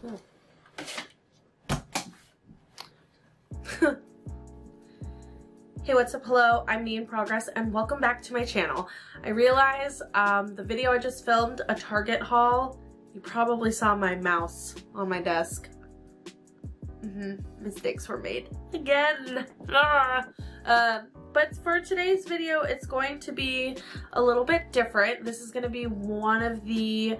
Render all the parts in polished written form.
Hey, what's up? Hello, I'm Me in Progress and welcome back to my channel. I realize the video I just filmed, a Target haul, you probably saw my mouse on my desk. Mistakes were made again. But for today's video, it's going to be a little bit different. This is going to be one of the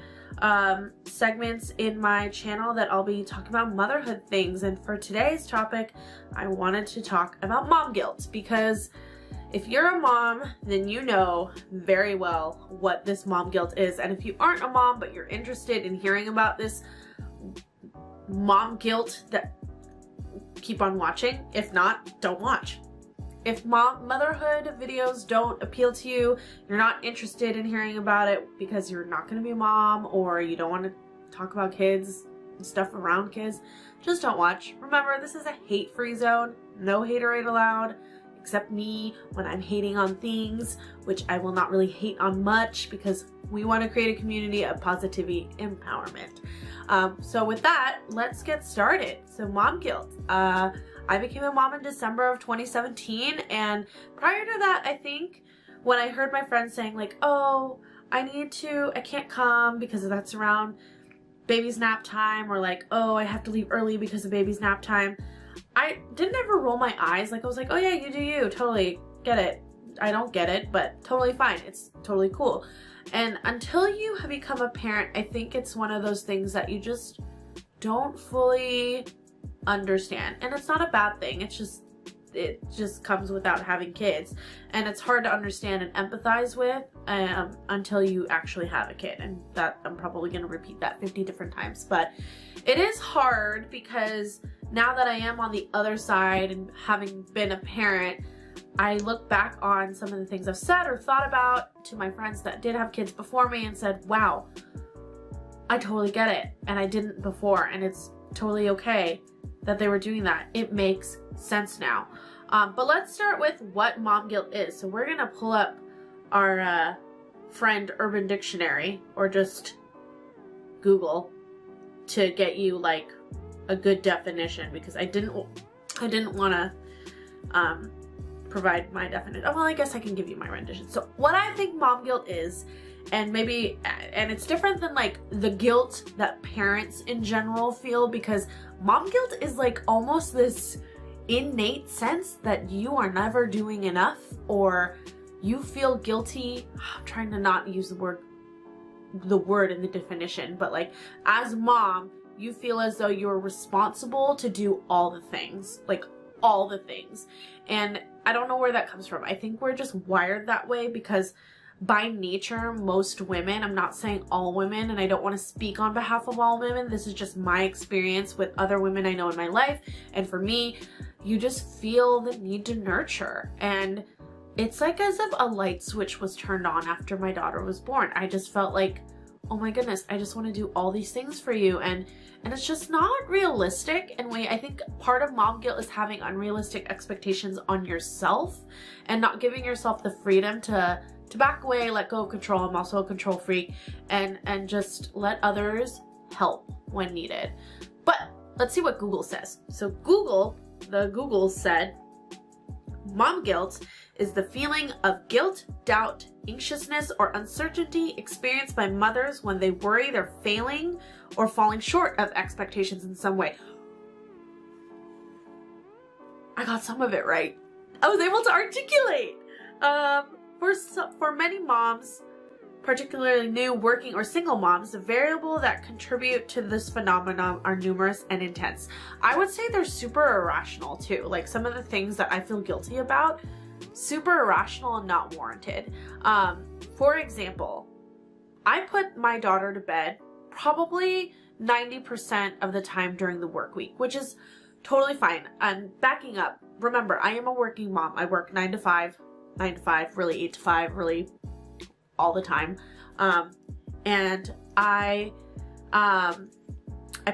segments in my channel that I'll be talking about motherhood things. And for today's topic, I wanted to talk about mom guilt, because if you're a mom, then you know very well what this mom guilt is. And if you aren't a mom, but you're interested in hearing about this mom guilt, that keep on watching. If not, don't watch. If motherhood videos don't appeal to you, you're not interested in hearing about it because you're not going to be a mom, or you don't want to talk about kids and stuff around kids, just don't watch. Remember, this is a hate-free zone. No haterade allowed, except me when I'm hating on things, which I will not really hate on much because we want to create a community of positivity empowerment. So with that, let's get started. So mom guilt. I became a mom in December of 2017, and prior to that, I think when I heard my friends saying like, oh, I can't come because that's around baby's nap time, or like, oh, I have to leave early because of baby's nap time, I didn't ever roll my eyes. Like, I was like, oh yeah, you do you, totally get it. I don't get it, but totally fine. It's totally cool. And until you have become a parent, I think it's one of those things that you just don't fully understand. And it's not a bad thing. It just comes without having kids, and it's hard to understand and empathize with until you actually have a kid. And that, I'm probably going to repeat that 50 different times, but it is hard because now that I am on the other side and having been a parent, I look back on some of the things I've said or thought about to my friends that did have kids before me and said, wow, I totally get it, and I didn't before, and it's totally okay that they were doing that. It makes sense now. But let's start with what mom guilt is. So we're gonna pull up our friend Urban Dictionary, or just Google, to get you like a good definition, because I didn't want to provide my definition. Oh, well, I guess I can give you my rendition. So what I think mom guilt is, and it's different than like the guilt that parents in general feel, because mom guilt is like almost this innate sense that you are never doing enough, or you feel guilty. I'm trying to not use the word in the definition, but like as mom, you feel as though you're responsible to do all the things, like all the things. And I don't know where that comes from. I think we're just wired that way because by nature, most women, I'm not saying all women, and I don't want to speak on behalf of all women, this is just my experience with other women I know in my life, and for me, you just feel the need to nurture. And it's like as if a light switch was turned on after my daughter was born. I just felt like, oh my goodness, I just want to do all these things for you, and it's just not realistic. And I think part of mom guilt is having unrealistic expectations on yourself and not giving yourself the freedom to back away, let go of control. I'm also a control freak, and just let others help when needed. But let's see what Google says. So Google said, mom guilt is the feeling of guilt, doubt, anxiousness, or uncertainty experienced by mothers when they worry they're failing or falling short of expectations in some way. I got some of it right. I was able to articulate. For many moms, particularly new working or single moms, the variables that contribute to this phenomenon are numerous and intense. I would say they're super irrational too. Like some of the things that I feel guilty about, super irrational and not warranted. For example, I put my daughter to bed probably 90% of the time during the work week, which is totally fine. I'm backing up. Remember, I am a working mom. I work 9 to 5, really 8 to 5, really all the time. And I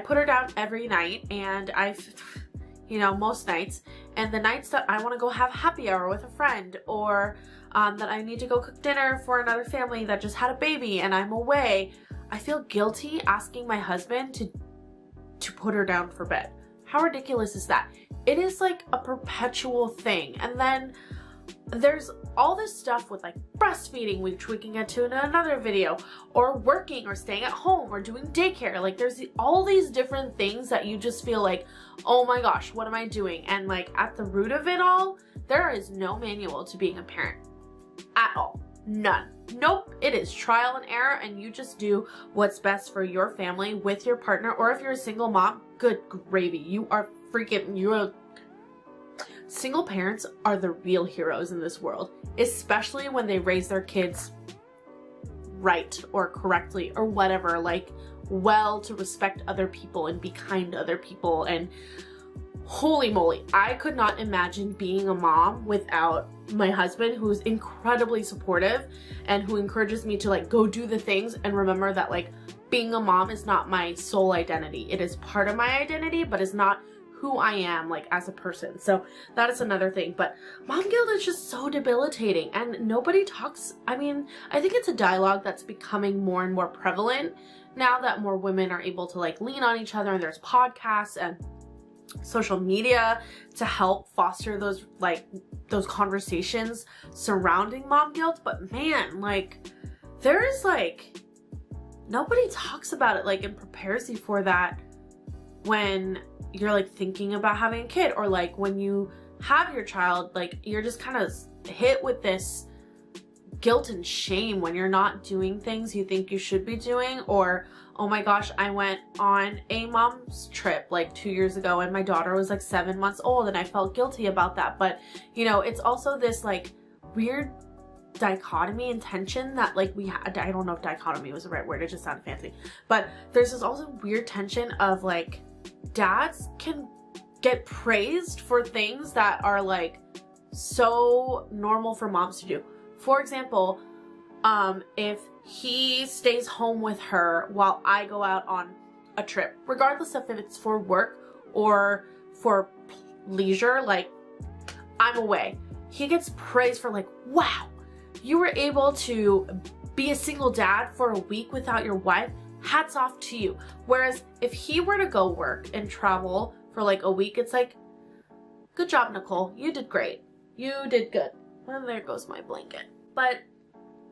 put her down every night, and most nights, and the nights that I want to go have happy hour with a friend, or that I need to go cook dinner for another family that just had a baby and I'm away, I feel guilty asking my husband to to put her down for bed. How ridiculous is that? It is like a perpetual thing. And then there's all this stuff with like breastfeeding, which we can get to in another video, or working or staying at home or doing daycare. Like there's all these different things that you just feel like, oh my gosh, what am I doing? And like at the root of it all, there is no manual to being a parent at all. None. Nope. It is trial and error, and you just do what's best for your family with your partner, or if you're a single mom, good gravy. Single parents are the real heroes in this world, especially when they raise their kids right or correctly or whatever, like well, to respect other people and be kind to other people. And holy moly, I could not imagine being a mom without my husband, who's incredibly supportive and who encourages me to like go do the things and remember that like being a mom is not my sole identity. It is part of my identity, but it's not who I am like as a person. So that is another thing. But mom guilt is just so debilitating, and nobody talks. I mean, I think it's a dialogue that's becoming more and more prevalent now that more women are able to like lean on each other, and there's podcasts and social media to help foster those conversations surrounding mom guilt. But man, like there is like nobody talks about it like and prepares you for that when you're like thinking about having a kid, or like when you have your child, like you're just kind of hit with this guilt and shame when you're not doing things you think you should be doing. Or oh my gosh, I went on a mom's trip like 2 years ago and my daughter was like 7 months old, and I felt guilty about that. But you know, it's also this like weird dichotomy and tension that like we had. I don't know if dichotomy was the right word, it just sounded fancy, but there's this also weird tension of like dads can get praised for things that are like so normal for moms to do. For example, if he stays home with her while I go out on a trip, regardless of if it's for work or for leisure, like I'm away, he gets praised for like, wow, you were able to be a single dad for a week without your wife. Hats off to you. Whereas if he were to go work and travel for like a week, it's like, good job, Nicole. You did great. You did good. Well, there goes my blanket. But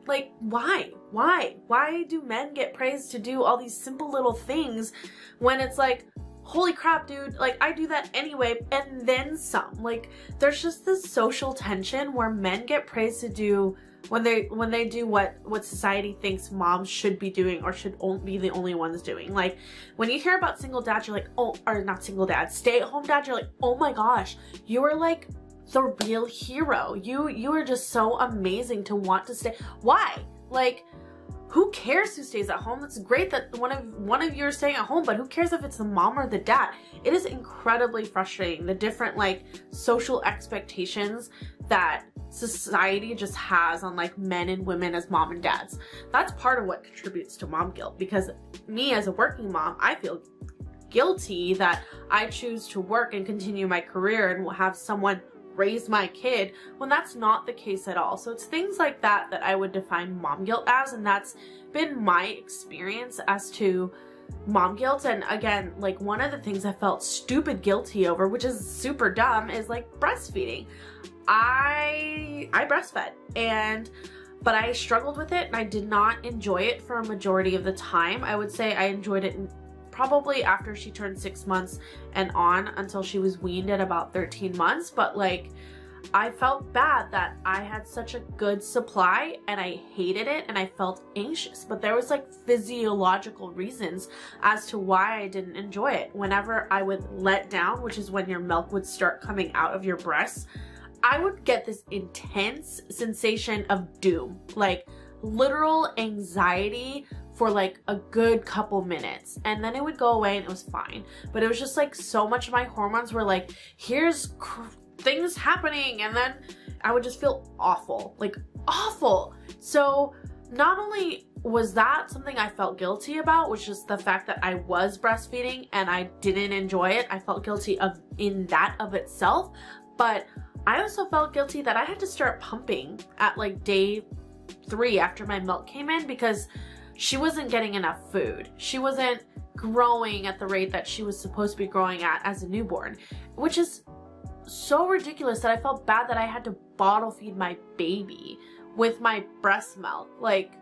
like, why? Why do men get praised to do all these simple little things when it's like, holy crap, dude, like I do that anyway and then some. Like there's just this social tension where men get praised to do when they do what society thinks moms should be doing or should be the only ones doing. Like when you hear about single dads, you're like, oh, or not single dads, stay-at-home dads, you're like, oh my gosh, you are like the real hero. You are just so amazing to want to stay. Why? Like, who cares who stays at home? That's great that one of you are staying at home, but who cares if it's the mom or the dad? It is incredibly frustrating, the different like social expectations that society just has on like men and women as mom and dads. That's part of what contributes to mom guilt, because me as a working mom, I feel guilty that I choose to work and continue my career and will have someone raise my kid when that's not the case at all. So it's things like that that I would define mom guilt as, and that's been my experience as to mom guilt. And again, like one of the things I felt stupid guilty over, which is super dumb, is like breastfeeding. I breastfed, but I struggled with it and I did not enjoy it for a majority of the time. I would say I enjoyed it probably after she turned 6 months and on until she was weaned at about 13 months. But like, I felt bad that I had such a good supply and I hated it and I felt anxious. But there was like physiological reasons as to why I didn't enjoy it. Whenever I would let down, which is when your milk would start coming out of your breasts, I would get this intense sensation of doom, like literal anxiety for like a good couple minutes, and then it would go away and it was fine. But it was just like so much of my hormones were like, here's things happening, and then I would just feel awful, like awful. So not only was that something I felt guilty about, which is the fact that I was breastfeeding and I didn't enjoy it, I felt guilty in that of itself, but I also felt guilty that I had to start pumping at like day 3 after my milk came in, because she wasn't getting enough food. She wasn't growing at the rate that she was supposed to be growing at as a newborn, which is so ridiculous that I felt bad that I had to bottle feed my baby with my breast milk. Like,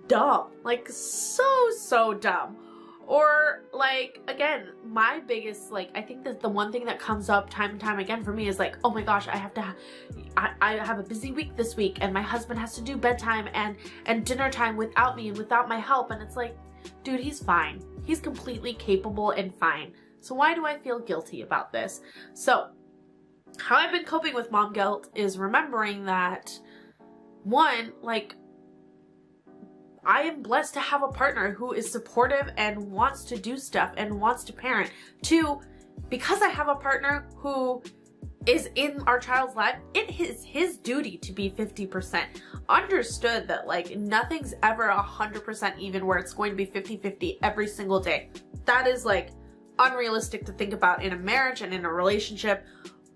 dumb. Like, so dumb. Or, like, again, my biggest, like, I think that the one thing that comes up time and time again for me is like, oh my gosh, I have a busy week this week, and my husband has to do bedtime and dinner time without me and without my help. And it's like, dude, he's fine. He's completely capable and fine. So why do I feel guilty about this? So how I've been coping with mom guilt is remembering that, one, like, I am blessed to have a partner who is supportive and wants to do stuff and wants to parent. Two, because I have a partner who is in our child's life, it is his duty to be 50%. Understood that, like, nothing's ever 100% even where it's going to be 50-50 every single day. That is, like, unrealistic to think about in a marriage and in a relationship,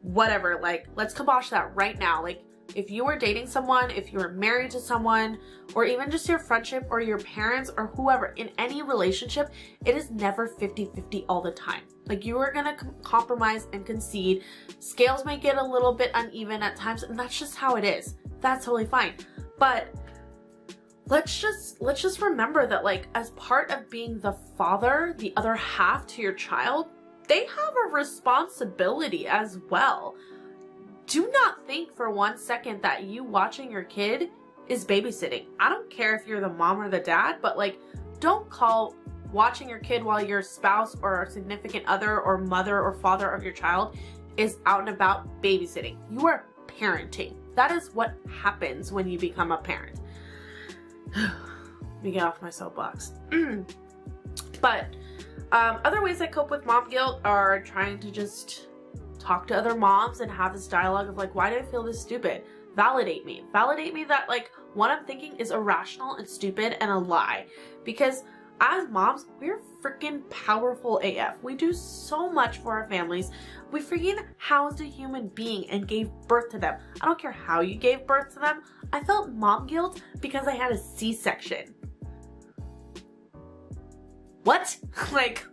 whatever. Like, let's kibosh that right now. Like, if you are dating someone, if you are married to someone, or even just your friendship or your parents or whoever, in any relationship, it is never 50-50 all the time. Like, you are gonna compromise and concede. Scales may get a little bit uneven at times, and that's just how it is. That's totally fine. But let's just remember that, like, as part of being the father, the other half to your child, they have a responsibility as well. Do not think for 1 second that you watching your kid is babysitting. I don't care if you're the mom or the dad, but, like, don't call watching your kid while your spouse or significant other or mother or father of your child is out and about babysitting. You are parenting. That is what happens when you become a parent. Let me get off my soapbox. But other ways I cope with mom guilt are trying to just talk to other moms and have this dialogue of, like, why do I feel this stupid? Validate me. Validate me that, like, what I'm thinking is irrational and stupid and a lie. Because as moms, we're freaking powerful AF. We do so much for our families. We freaking housed a human being and gave birth to them. I don't care how you gave birth to them. I felt mom guilt because I had a C-section. What? Like,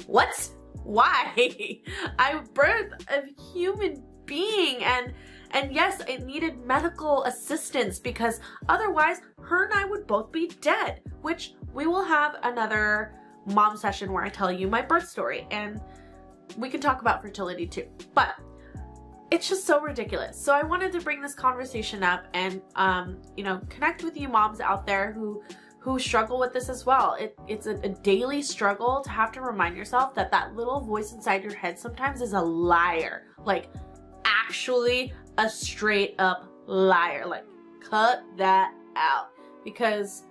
what? Why? I birthed a human being, and yes, it needed medical assistance because otherwise her and I would both be dead, which we will have another mom session where I tell you my birth story, and we can talk about fertility too. But it's just so ridiculous. So I wanted to bring this conversation up and, you know, connect with you moms out there who struggle with this as well. It's a daily struggle to have to remind yourself that that little voice inside your head sometimes is a liar. Like, actually a straight up liar. Like, cut that out. Because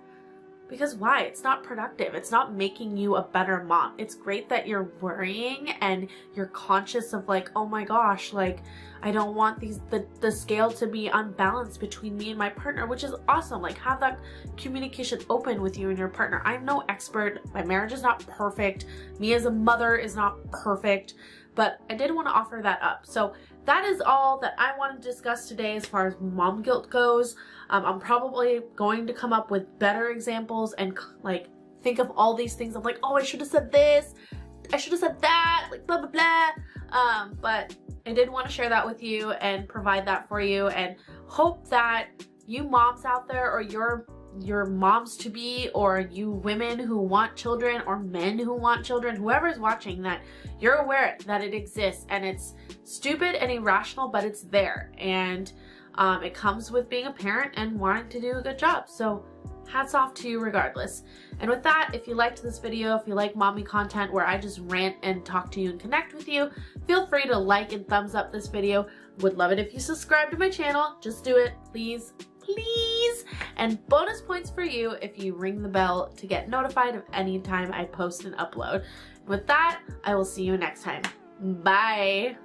why? It's not productive. It's not making you a better mom. It's great that you're worrying and you're conscious of, like, oh my gosh, like, I don't want the scale to be unbalanced between me and my partner, which is awesome. Like, have that communication open with you and your partner. I'm no expert. My marriage is not perfect. Me as a mother is not perfect, but I did want to offer that up. So that is all that I want to discuss today as far as mom guilt goes. I'm probably going to come up with better examples and, like, think of all these things of, like, oh, I should have said this, I should have said that, like, blah, blah, blah. But I did want to share that with you and provide that for you, and hope that you moms out there, or your moms to be, or you women who want children, or men who want children, whoever's watching, that you're aware that it exists, and it's stupid and irrational, but it's there, and it comes with being a parent and wanting to do a good job. So hats off to you regardless. And with that, if you liked this video, if you like mommy content where I just rant and talk to you and connect with you, feel free to like and thumbs up this video. Would love it if you subscribe to my channel. Just do it, please, please. And bonus points for you if you ring the bell to get notified of any time I post and upload. With that, I will see you next time. Bye.